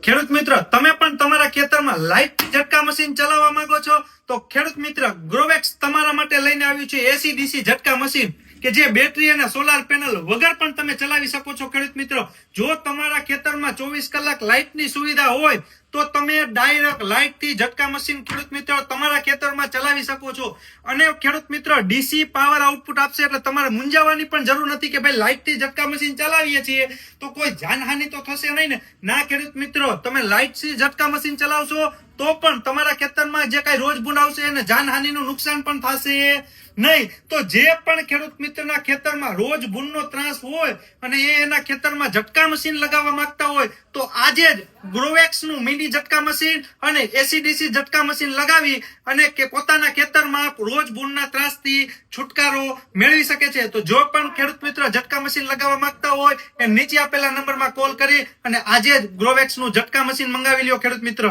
ખેડૂત મિત્ર, તમે પણ તમારા ખેતરમાં લાઇટથી ઝટકા મશીન ચલાવવા માંગો છો તો ખેડૂત મિત્ર, ગ્રોવેક્સ તમારા માટે લઈને આવ્યું છે એસી ડીસી ઝટકા મશીન કે જે બેટરી અને સોલાર પેનલ વગર પણ તમે ચલાવી શકો છો. ખેડૂત મિત્રો, જો તમારા ખેતરમાં 24 કલાક લાઇટની સુવિધા હોય તો તમે ડાયરેક્ટ લાઇટથી ઝટકા મશીન ખેડૂત મિત્રો તમારા ખેતરમાં ચલાવી શકો છો. અને ખેડૂત મિત્રો, ડીસી પાવર આઉટપુટ આપશે એટલે તમારે મૂંઝાવાની પણ જરૂર નથી કે ભાઈ લાઇટથી ઝટકા મશીન ચલાવીએ છીએ તો કોઈ જાનહાનિ તો થશે નહીં ને. ના ખેડૂત મિત્રો, તમે લાઇટથી ઝટકા મશીન ચલાવશો તો પણ તમારા ખેતરમાં જે કઈ રોજ બુન આવશે એને જાનહાનિનું નુકસાન પણ થશે નહીં. તો જે પણ ખેડૂત મિત્રના ખેતરમાં રોજ બુનનો ત્રાસ હોય અને એના ખેતરમાં ઝટકા મશીન લગાવવા માંગતા હોય તો આજે જ ગ્રોવેક્સનું મિની ઝટકા મશીન અને એસીડીસી ઝટકા મશીન લગાવી અને કે પોતાના ખેતરમાં રોજ બુનના ત્રાસથી છુટકારો મેળવી શકે છે. તો જો પણ ખેડૂત મિત્ર ઝટકા મશીન લગાવવા માંગતા હોય એ નીચે આપેલા નંબરમાં કોલ કરી અને આજે જ ગ્રોવેક્સનું ઝટકા મશીન મંગાવી લ્યો ખેડૂત મિત્ર.